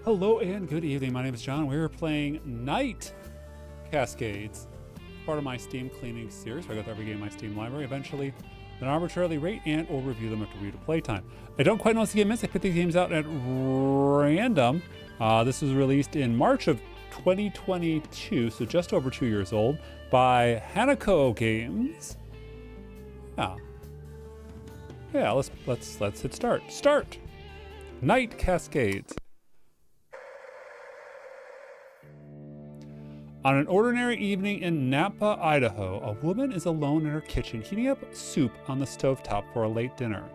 Hello and good evening. My name is John. We're playing Night Cascades, part of my Steam cleaning series. I go through every game in my Steam library. Eventually, then arbitrarily rate and or review them after review to playtime. I don't quite know what's the game is. I put these games out at random. This was released in March of 2022, so just over 2 years old, by Hanako Games. Yeah. Let's hit start. Start. Night Cascades. On an ordinary evening in Napa, Idaho, a woman is alone in her kitchen heating up soup on the stovetop for a late dinner.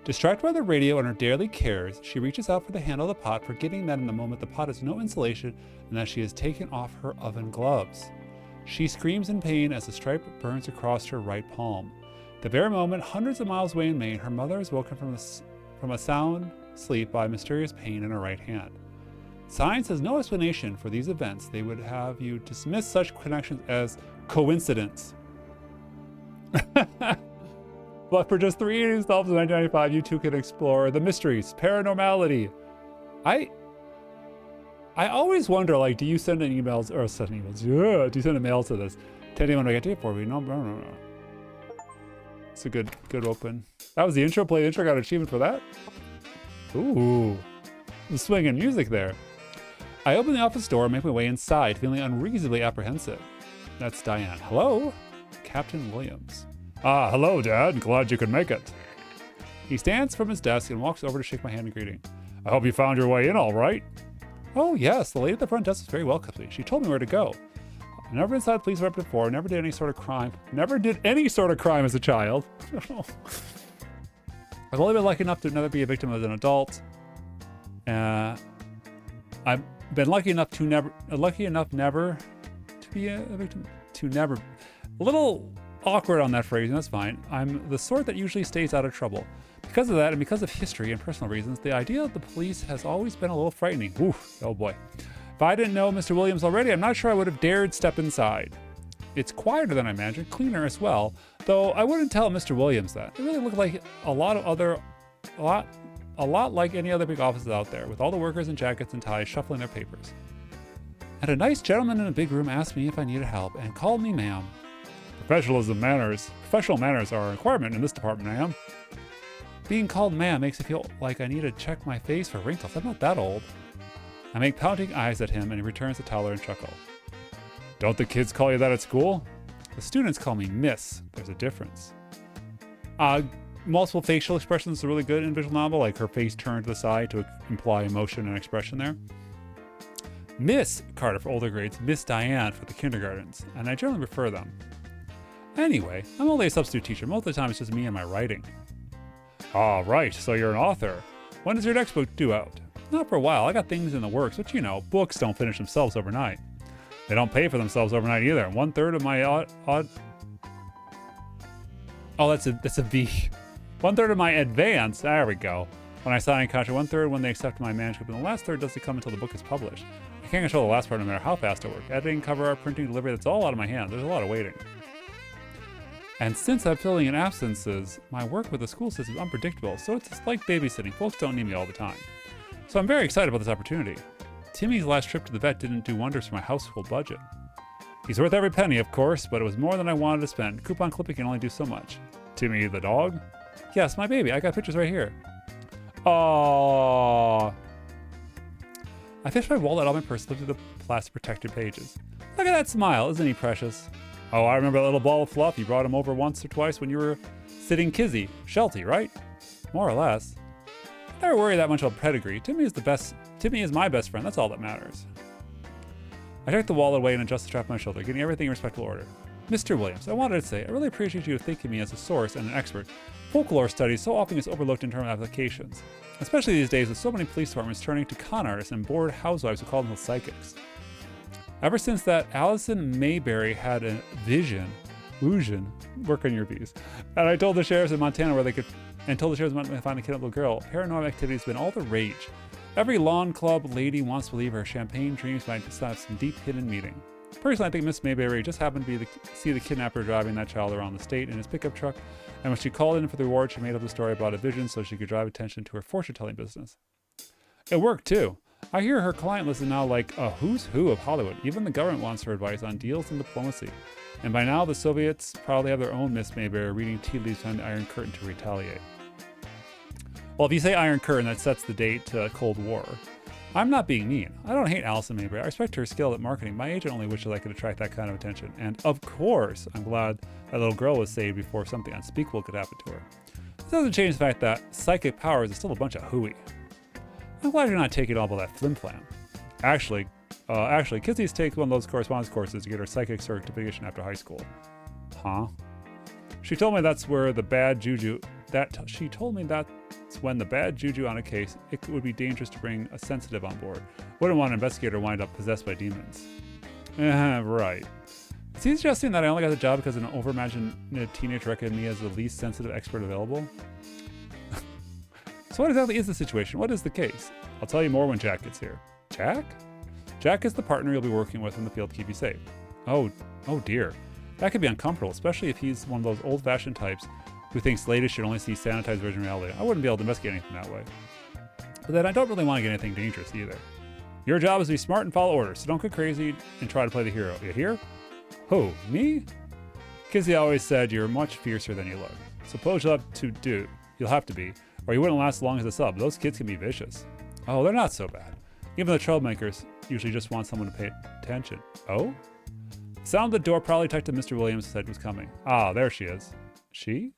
Distracted by the radio and her daily cares, she reaches out for the handle of the pot, forgetting that in the moment the pot has no insulation and that she has taken off her oven gloves. She screams in pain as a stripe burns across her right palm. The very moment, hundreds of miles away in Maine, her mother is woken from a sound sleep by mysterious pain in her right hand. Science has no explanation for these events. They would have you dismiss such connections as coincidence. But for just $3.80 in 1995, you too can explore the mysteries, paranormality. I always wonder, like, do you send an emails or send emails? Yeah, do you send a mail to this? Tell anyone to get it for me? No. It's a good open. That was the intro. Play the intro. Got an achievement for that. Ooh, some swinging music there. I open the office door and make my way inside, feeling unreasonably apprehensive. That's Diane. Hello? Captain Williams. Hello, Dad. Glad you could make it. He stands from his desk and walks over to shake my hand in greeting. I hope you found your way in all right. Oh, yes. The lady at the front desk was very welcoming. She told me where to go. I've never been inside the police department before. Never did any sort of crime. Never did any sort of crime as a child. I've only been lucky enough to never be a victim as an adult. I've been lucky enough never to be a victim to never. A little awkward on that phrase, and that's fine. I'm the sort that usually stays out of trouble. Because of that, and because of history and personal reasons, the idea of the police has always been a little frightening. Oof, oh boy. If I didn't know Mr. Williams already, I'm not sure I would have dared step inside. It's quieter than I imagined, cleaner as well, though I wouldn't tell Mr. Williams that. It really looked like a lot like any other big offices out there, with all the workers in jackets and ties shuffling their papers. And a nice gentleman in a big room asked me if I needed help and called me ma'am. Professional manners are a requirement in this department, ma'am. Being called ma'am makes me feel like I need to check my face for wrinkles. I'm not that old. I make pouting eyes at him and he returns the tower and chuckle. Don't the kids call you that at school? The students call me miss. There's a difference. Multiple facial expressions are really good in visual novel, like her face turned to the side to imply emotion and expression there. Miss Carter for older grades, Miss Diane for the kindergartens, and I generally prefer them. Anyway, I'm only a substitute teacher. Most of the time it's just me and my writing. Ah, right, so you're an author. When does your next book due out? Not for a while. I got things in the works, but you know, books don't finish themselves overnight. They don't pay for themselves overnight either. 1/3 of my that's a V. 1/3 of my advance, there we go. When I sign a contract, 1/3 when they accept my manuscript, and the last third doesn't come until the book is published. I can't control the last part no matter how fast I work. Editing, cover art, printing, delivery, that's all out of my hands. There's a lot of waiting. And since I'm filling in absences, my work with the school system is unpredictable, so it's like babysitting. Folks don't need me all the time. So I'm very excited about this opportunity. Timmy's last trip to the vet didn't do wonders for my household budget. He's worth every penny, of course, but it was more than I wanted to spend. Coupon clipping can only do so much. Timmy the dog? Yes, my baby. I got pictures right here. Aww. I fished my wallet out of my purse, looked at the plastic protected pages. Look at that smile. Isn't he precious? Oh, I remember that little ball of fluff. You brought him over once or twice when you were sitting Kizzy. Sheltie, right? More or less. I never worry that much about pedigree. Timmy is my best friend. That's all that matters. I took the wallet away and adjusted the strap on my shoulder, getting everything in respectable order. Mr. Williams, I wanted to say, I really appreciate you thinking me as a source and an expert. Folklore studies so often gets overlooked in terms of applications, especially these days with so many police departments turning to con artists and bored housewives who call themselves psychics. Ever since that Allison Mayberry had a vision, work on your V's, and I told the sheriffs in Montana where they could find the kidnapped little girl, paranormal activity has been all the rage. Every lawn club lady wants to believe her champagne dreams might have some deep hidden meaning. Personally, I think Miss Mayberry just happened to see the kidnapper driving that child around the state in his pickup truck, and when she called in for the reward, she made up the story about a vision so she could drive attention to her fortune-telling business. It worked, too. I hear her client list is now like a who's who of Hollywood. Even the government wants her advice on deals and diplomacy. And by now, the Soviets probably have their own Miss Mayberry reading tea leaves behind the Iron Curtain to retaliate. Well, if you say Iron Curtain, that sets the date to Cold War. I'm not being mean. I don't hate Allison Mayberry. I respect her skill at marketing. My agent only wishes I could attract that kind of attention. And of course, I'm glad that little girl was saved before something unspeakable could happen to her. This doesn't change the fact that psychic powers is still a bunch of hooey. I'm glad you're not taking all of that flim-flam. Actually, Kizzy's takes one of those correspondence courses to get her psychic certification after high school. Huh? She told me that's where the bad juju... She told me that's when the bad juju on a case, it would be dangerous to bring a sensitive on board. Wouldn't want an investigator to wind up possessed by demons. Right. Is he suggesting that I only got the job because an over-imaginative teenager recommended me as the least sensitive expert available? So what exactly is the situation? What is the case? I'll tell you more when Jack gets here. Jack? Jack is the partner you'll be working with in the field to keep you safe. Oh dear. That could be uncomfortable, especially if he's one of those old-fashioned types who thinks ladies should only see sanitized version of reality. I wouldn't be able to investigate anything that way. But then I don't really want to get anything dangerous either. Your job is to be smart and follow orders, so don't get crazy and try to play the hero. You hear? Who? Me? Kizzy always said you're much fiercer than you look. Suppose you'll have to be, or you wouldn't last as long as a sub. Those kids can be vicious. Oh, they're not so bad. Even the troublemakers usually just want someone to pay attention. Oh? The sound of the door probably detected Mr. Williams said was coming. Ah, there she is. She?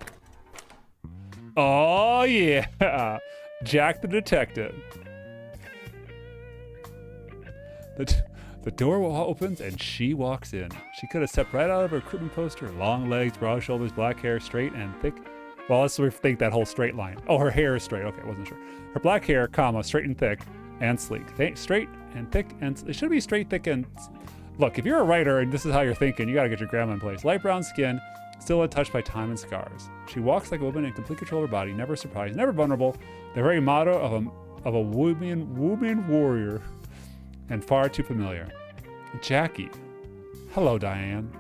Oh, yeah. Jack the detective. The door opens and she walks in. She could have stepped right out of her recruitment poster. Long legs, broad shoulders, black hair, straight and thick. Well, let's rethink that whole straight line. Oh, her hair is straight. Okay, I wasn't sure. Her black hair, comma, straight and thick and sleek. Straight and thick and... It should be straight, thick, and... Look, if you're a writer and this is how you're thinking, you gotta get your grammar in place. Light brown skin, still untouched by time and scars. She walks like a woman in complete control of her body, never surprised, never vulnerable. The very motto of a woman warrior, and far too familiar. Jackie. Hello, Diane.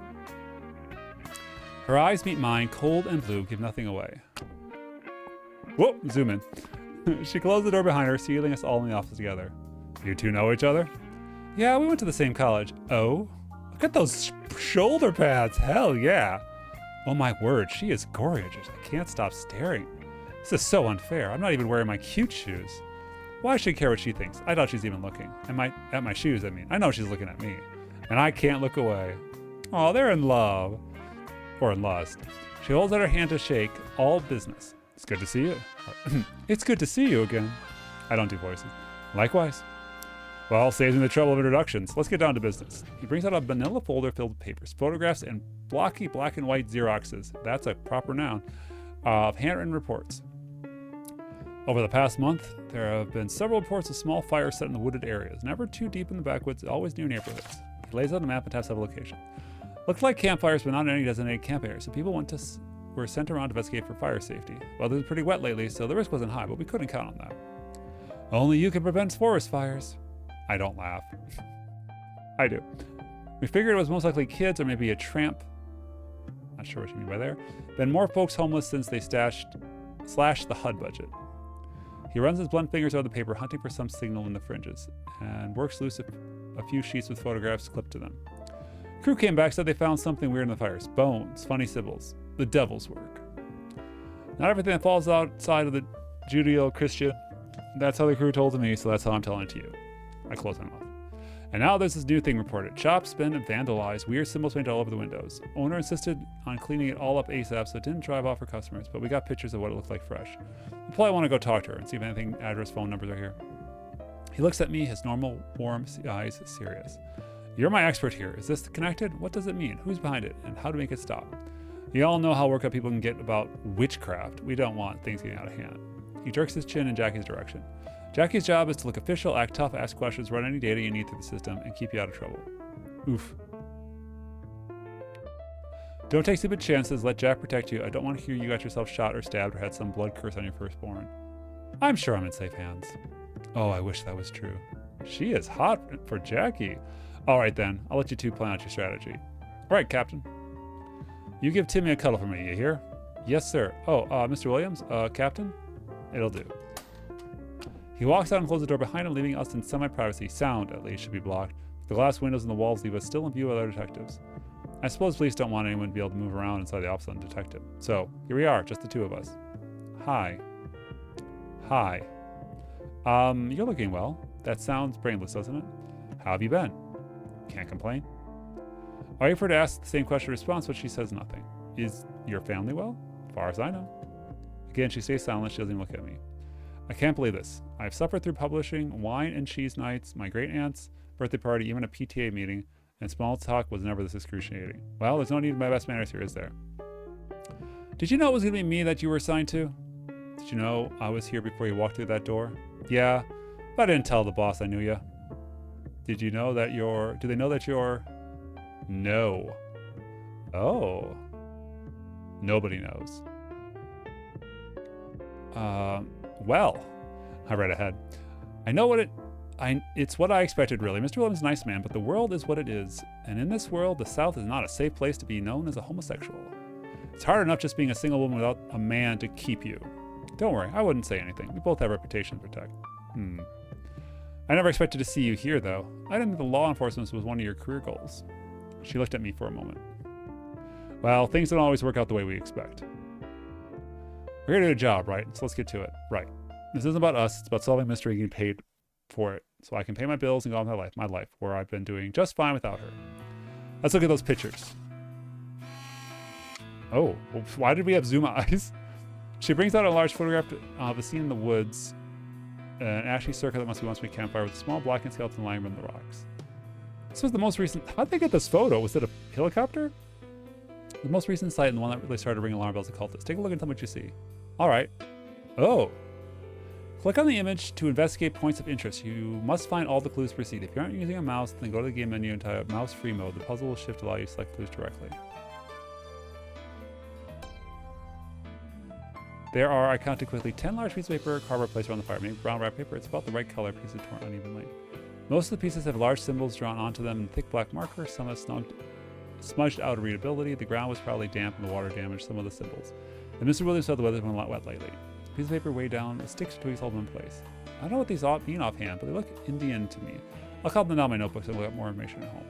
Her eyes meet mine, cold and blue, give nothing away. Whoa, zoom in. She closed the door behind her, sealing us all in the office together. You two know each other? Yeah, we went to the same college. Oh? Look at those shoulder pads. Hell yeah. Oh my word, she is gorgeous. I can't stop staring. This is so unfair. I'm not even wearing my cute shoes. Why should I care what she thinks? I doubt she's even looking. At my shoes, I mean. I know she's looking at me. And I can't look away. Oh, they're in love. Or in lust. She holds out her hand to shake. All business. It's good to see you. It's good to see you again. I don't do voices. Likewise. Well, saves me the trouble of introductions. Let's get down to business. He brings out a manila folder filled with papers, photographs, and blocky black and white Xeroxes. That's a proper noun. Of handwritten reports. Over the past month, there have been several reports of small fires set in the wooded areas, never too deep in the backwoods, always near neighborhoods. He lays out a map and taps several locations. Looked like campfires, but not any designated camp areas, so people were sent around to investigate for fire safety. Weather was pretty wet lately, so the risk wasn't high, but we couldn't count on that. Only you can prevent forest fires. I don't laugh. I do. We figured it was most likely kids or maybe a tramp. Not sure what you mean by there. Been more folks homeless since they slashed the HUD budget. He runs his blunt fingers over the paper, hunting for some signal in the fringes, and works loose a few sheets with photographs clipped to them. Crew came back, said they found something weird in the fires. Bones, funny symbols, the devil's work. Not everything that falls outside of the Judeo-Christian. That's how the crew told to me, so that's how I'm telling it to you. I close my mouth. And now there's this new thing reported. Chopped, spent, and vandalized. Weird symbols painted all over the windows. Owner insisted on cleaning it all up ASAP so it didn't drive off her customers, but we got pictures of what it looked like fresh. I probably want to go talk to her and see if anything, address, phone numbers are here. He looks at me, his normal, warm eyes serious. You're my expert here. Is this connected? What does it mean? Who's behind it? And how to make it stop? You all know how worked up people can get about witchcraft. We don't want things getting out of hand. He jerks his chin in Jackie's direction. Jackie's job is to look official, act tough, ask questions, run any data you need through the system, and keep you out of trouble. Oof. Don't take stupid chances. Let Jack protect you. I don't want to hear you got yourself shot or stabbed or had some blood curse on your firstborn. I'm sure I'm in safe hands. Oh, I wish that was true. She is hot for Jackie. All right, then. I'll let you two plan out your strategy. All right, Captain. You give Timmy a cuddle for me, you hear? Yes, sir. Oh, Mr. Williams? Captain? It'll do. He He walks out and closes the door behind him, leaving us in semi-privacy. Sound, at least, should be blocked. The glass windows and the walls leave us still in view of other detectives. I suppose police don't want anyone to be able to move around inside the office undetected. So, here we are, just the two of us. Hi. Hi. You're looking well. That sounds brainless, doesn't it? How have you been? Can't complain. I wait for her to ask the same question in response, but she says nothing. Is your family well? As far as I know. Again, she stays silent. She doesn't even look at me. I can't believe this. I've suffered through publishing, wine and cheese nights, my great-aunt's birthday party, even a PTA meeting, and small talk was never this excruciating. Well, there's no need of my best manners here, is there? Did you know it was going to be me that you were assigned to? Did you know I was here before you walked through that door? Yeah, but I didn't tell the boss I knew you. Did you know that you're... Do they know that you're... No. Oh. Nobody knows. Well, I read ahead. I know what it's what I expected, really. Mr. Williams is a nice man, but the world is what it is. And in this world, the South is not a safe place to be known as a homosexual. It's hard enough just being a single woman without a man to keep you. Don't worry, I wouldn't say anything. We both have reputations to protect. I never expected to see you here, though. I didn't think the law enforcement was one of your career goals. She looked at me for a moment. Well, things don't always work out the way we expect. We're here to do a job, right? So let's get to it. Right. This isn't about us. It's about solving a mystery and getting paid for it. So I can pay my bills and go on with my life, where I've been doing just fine without her. Let's look at those pictures. Oh, well, why did we have zoom eyes? She brings out a large photograph of a scene in the woods, an ashy circle that must be once be a campfire with a small blackened skeleton lying on the rocks. This was the most recent. How'd they get this photo? Was it a helicopter? The most recent sight and the one that really started to ring alarm bells to cultists. Take a look and tell me what you see. All right. Oh. Click on the image to investigate points of interest. You must find all the clues to proceed. If you aren't using a mouse, then go to the game menu and type mouse-free mode. The puzzle will shift to allow you to select clues directly. There are, I counted quickly, 10 large pieces of paper, cardboard placed around the fire. Maybe brown wrap paper. It's about the right color, pieces torn unevenly. Most of the pieces have large symbols drawn onto them in thick black marker. Some have smudged out of readability. The ground was probably damp and the water damaged some of the symbols. And Mr. Williams said the weather's been a lot wet lately. A piece of paper weighed down, the sticks and twigs hold them in place. I don't know what these mean offhand, but they look Indian to me. I'll copy them down my notebooks and look up more information at home.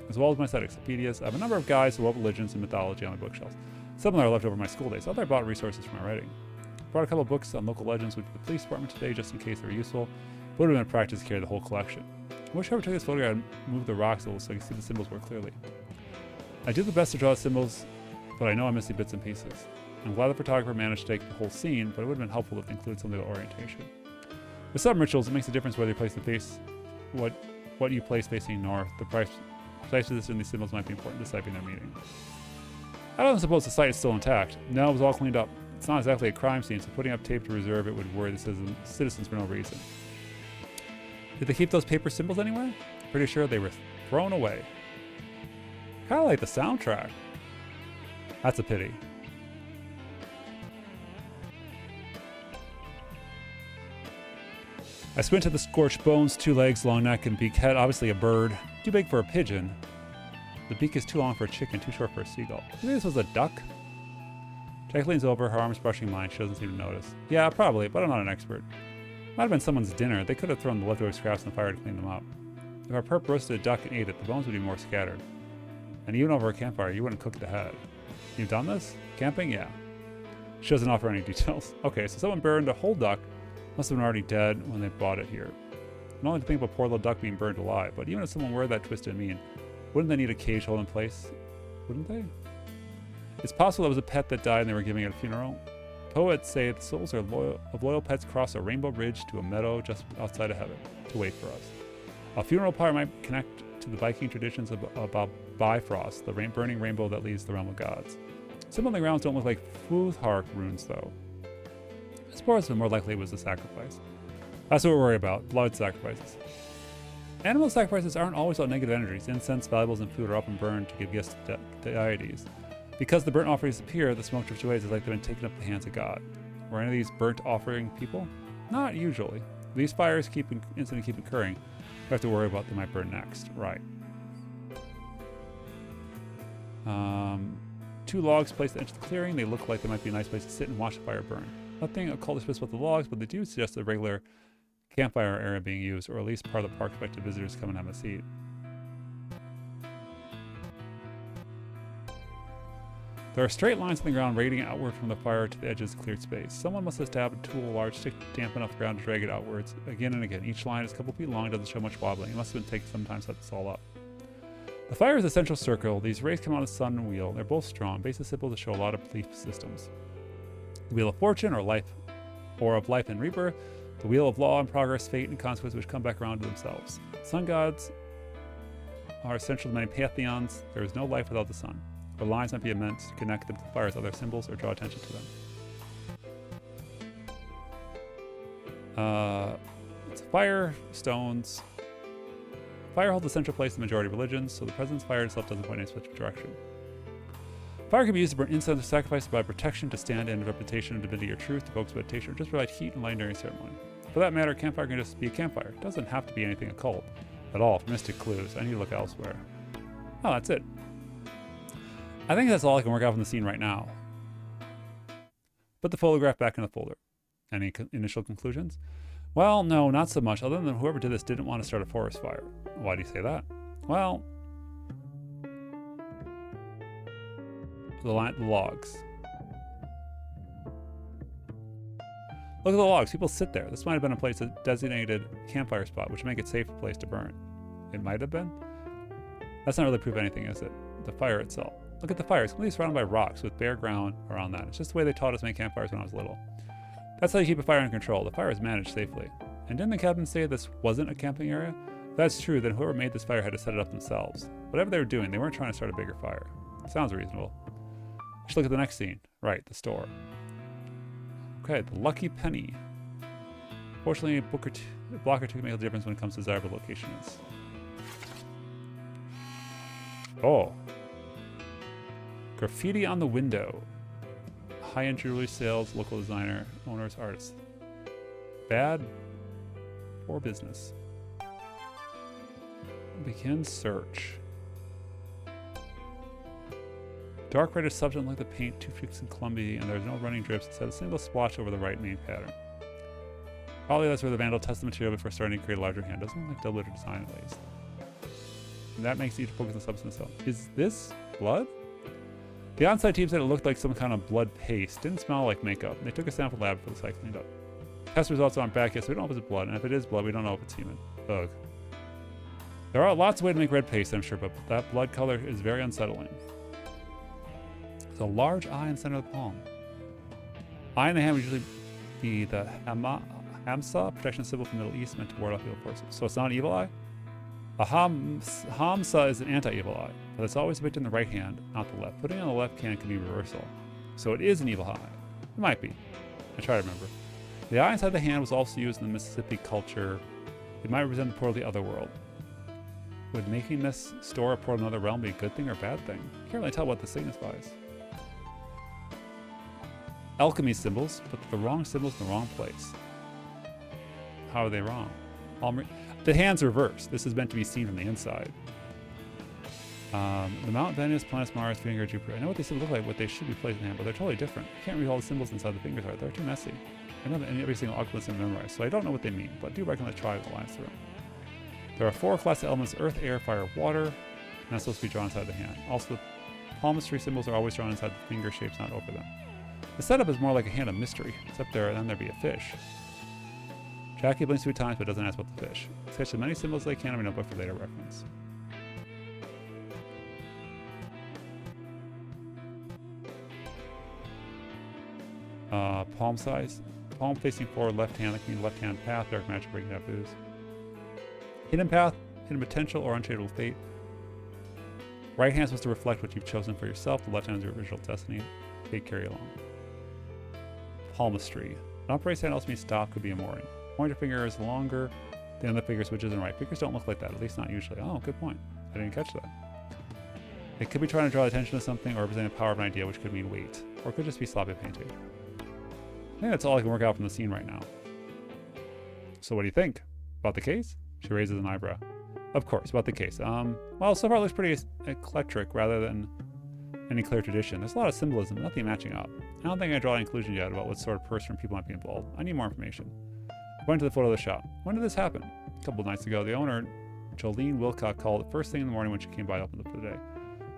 As well as my set of encyclopedias, I have a number of guides to world religions and mythology on my bookshelves. Some of them are left over my school days, others I bought resources for my writing. I brought a couple of books on local legends with the police department today just in case they were useful. It would have been a practice to carry the whole collection. I wish whoever took this photograph and moved the rocks a little so I could see the symbols more clearly. I did the best to draw the symbols, but I know I'm missing bits and pieces. I'm glad the photographer managed to take the whole scene, but it would have been helpful if they included some of the orientation. With some rituals, it makes a difference whether you place the face, what you place facing north. The precise position of these symbols might be important to deciphering their meaning. I don't suppose the site is still intact. No, it was all cleaned up. It's not exactly a crime scene, so putting up tape to reserve it would worry the citizens for no reason. Did they keep those paper symbols anywhere? Pretty sure they were thrown away. Kinda like the soundtrack. That's a pity. I squint at the scorched bones, 2 legs, long neck, and beak head. Obviously a bird. Too big for a pigeon. The beak is too long for a chicken, too short for a seagull. Maybe this was a duck? Jack leans over, her arms brushing mine. She doesn't seem to notice. Yeah, probably, but I'm not an expert. Might have been someone's dinner. They could have thrown the leftover scraps in the fire to clean them up. If our perp roasted a duck and ate it, the bones would be more scattered. And even over a campfire, you wouldn't cook the head. You've done this? Camping? Yeah. She doesn't offer any details. Okay, so someone burned a whole duck. Must have been already dead when they bought it here. Not only to think about poor little duck being burned alive, but even if someone were that twisted and mean, wouldn't they need a cage hold in place? Wouldn't they? It's possible it was a pet that died and they were giving it a funeral. Poets say the souls of loyal pets cross a rainbow bridge to a meadow just outside of heaven to wait for us. A funeral pyre might connect to the Viking traditions about Bifrost, the burning rainbow that leads the realm of gods. Some of the grounds don't look like Futhark runes, though. I suppose the more likely it was a sacrifice. That's what we worry about, blood sacrifices. Animal sacrifices aren't always about negative energies. Incense, valuables, and food are often burned to give gifts to deities. Because the burnt offerings appear, the smoke drifts away as like they've been taken up in the hands of God. Were any of these burnt offering people? Not usually. These fires instantly keep occurring. We have to worry about they might burn next. Right. 2 logs placed at the edge of the clearing. They look like they might be a nice place to sit and watch the fire burn. Nothing occultist about the logs, but they do suggest a regular campfire area being used, or at least part of the park to invite visitors to come and have a seat. There are straight lines on the ground radiating outward from the fire to the edges of cleared space. Someone must have stabbed a tool, a large stick to dampen off the ground to drag it outwards again and again. Each line is a couple feet long, doesn't show much wobbling. It must have been taking some time to set this all up. The fire is a central circle. These rays come out of the sun and wheel. They're both strong. Base is simple to show a lot of belief systems. The wheel of fortune, or life, or of life and rebirth. The wheel of law and progress, fate and consequence, which come back around to themselves. Sun gods are essential to many pantheons. There is no life without the sun. The lines might be meant to connect them to the fire's other symbols or draw attention to them. It's fire, stones. Fire holds a central place in the majority of religions, so the presence of fire itself doesn't point in any specific direction. Fire can be used to burn incense or sacrifice, to provide protection, to stand in reputation of divinity or truth, to focus meditation, or just provide heat and light during a ceremony. For that matter, a campfire can just be a campfire. It doesn't have to be anything occult at all. For mystic clues, I need to look elsewhere. Oh, that's it. I think that's all I can work out from the scene right now. Put the photograph back in the folder. Any initial conclusions? Well, no, not so much, other than whoever did this didn't want to start a forest fire. Why do you say that? Well, the logs. Look at the logs. People sit there. This might have been a place, a designated campfire spot, which would make it a safe place to burn. It might have been. That's not really proof of anything, is it? The fire itself. Look at the fire. It's completely surrounded by rocks with bare ground around that. It's just the way they taught us to make campfires when I was little. That's how you keep a fire under control. The fire is managed safely. And didn't the captain say this wasn't a camping area? If that's true, then whoever made this fire had to set it up themselves. Whatever they were doing, they weren't trying to start a bigger fire. Sounds reasonable. Let's look at the next scene. Right, the store. Okay, the lucky penny. Fortunately, a block or two can make a difference when it comes to desirable location is. Oh. Graffiti on the window. High-end jewelry sales, local designer, owners, artists. Bad or business. Begin search. Dark red is subject like the paint, too fixed and clumsy, and there's no running drips. Instead, a single splotch over the right main pattern. Probably that's where the vandal tested the material before starting to create a larger hand. Doesn't look like double-letter design at least. And that makes you focus on the substance itself. Is this blood? The on-site team said it looked like some kind of blood paste. Didn't smell like makeup. They took a sample lab for the site cleaned up. Test results aren't back yet, so we don't know if it's blood. And if it is blood, we don't know if it's human. Ugh. There are lots of ways to make red paste, I'm sure, but that blood color is very unsettling. There's a large eye in the center of the palm. Eye in the hand would usually be the Hamsa, protection symbol from the Middle East, meant to ward off evil forces. So it's not an evil eye? A Hamsa is an anti-evil eye, but it's always depicted in the right hand, not the left. Putting it on the left hand can be reversal. So it is an evil eye. It might be. I try to remember. The eye inside the hand was also used in the Mississippi culture. It might represent the portal of the other world. Would making this store a portal to another realm be a good thing or a bad thing? I can't really tell what this signifies. Alchemy symbols, but the wrong symbols in the wrong place. How are they wrong? The hand's reversed. This is meant to be seen from the inside. The Mount Venus, Planets, Mars, finger, Jupiter. I know what they look like, what they should be placed in the hand, but they're totally different. I can't read all the symbols inside the fingers are. They're too messy. I know that every single occultist is memorized, so I don't know what they mean, but I do recognize the triangle lines through. There are 4 classic elements: earth, air, fire, water, and that's supposed to be drawn inside the hand. Also, the palmistry symbols are always drawn inside the finger shapes, not over them. The setup is more like a hand of mystery, except then there'd be a fish. Jackie blinks 2 times but doesn't ask about the fish. Sketch as many symbols as they can in my notebook for later reference. Palm size. Palm facing forward, left hand, that can mean left hand path, dark magic, breaking taboos. Hidden path, hidden potential, or unchangeable fate. Right hand is supposed to reflect what you've chosen for yourself. The left hand is your original destiny. Fate carry along. Palmistry. An upraised hand also means stop, could be a mooring. Pointer finger is longer than the finger switches and right. Fingers don't look like that, at least not usually. Oh, good point. I didn't catch that. It could be trying to draw attention to something or represent the power of an idea, which could mean weight. Or it could just be sloppy painting. I think that's all I can work out from the scene right now. So what do you think? About the case? She raises an eyebrow. Of course, about the case. Well, so far it looks pretty eclectic rather than any clear tradition. There's a lot of symbolism, nothing matching up. I don't think I draw any conclusion yet about what sort of person or people might be involved. I need more information. Went to the photo of the shop. When did this happen? A couple of nights ago. The owner, Jolene Wilcock, called the first thing in the morning when she came by to open up for the day.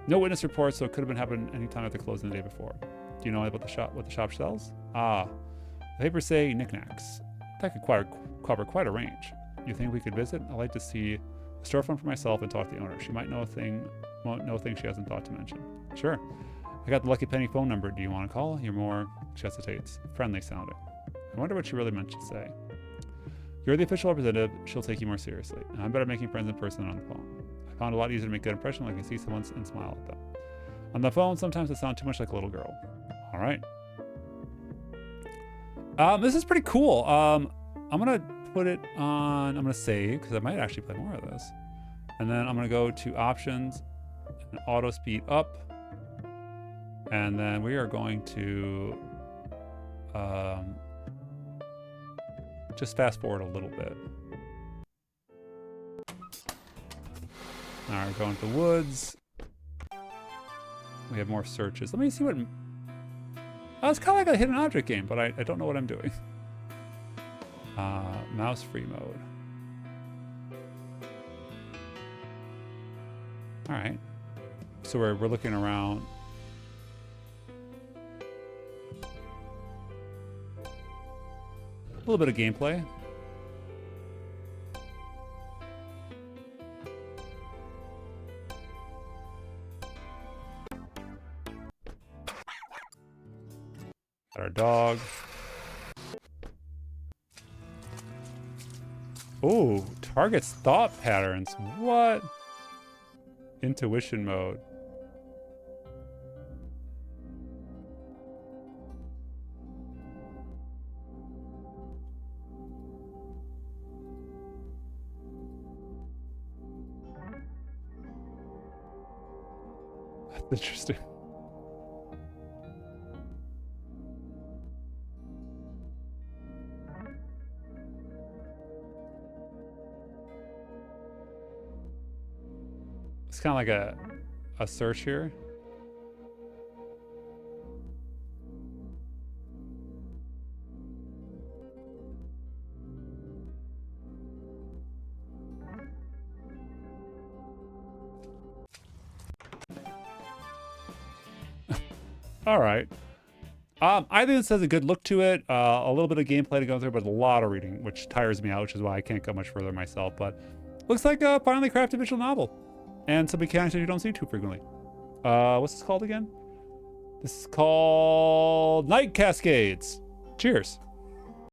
No witness reports, so it could have been happening anytime after closing the day before. Do you know about the shop? What the shop sells? Ah, the papers say knickknacks. That could cover quite a range. You think we could visit? I'd like to see a storefront for myself and talk to the owner. She might know things she hasn't thought to mention. Sure. I got the Lucky Penny phone number. Do you want to call? You're more, she hesitates, friendly sounding. I wonder what she really meant to say. You're the official representative. She'll take you more seriously. And I'm better at making friends in person than on the phone. I found it a lot easier to make a good impression when I can see someone and smile at them. On the phone, sometimes it sounds too much like a little girl. All right. This is pretty cool. I'm going to put it on, I'm going to save because I might actually play more of this. And then I'm going to go to options and auto speed up. And then we are going to just fast forward a little bit. All right, going to the woods. We have more searches. Let me see what... Oh, it's kind of like a hidden object game, but I don't know what I'm doing. Mouse free mode. All right. So we're looking around. A little bit of gameplay. Got our dog. Oh, target's thought patterns. What? Intuition mode. That's interesting. It's kind of like a search here. All right. I think this has a good look to it. A little bit of gameplay to go through, but a lot of reading, which tires me out, which is why I can't go much further myself. But looks like a finely crafted visual novel. And some mechanics that you don't see too frequently. What's this called again? This is called Night Cascades. Cheers.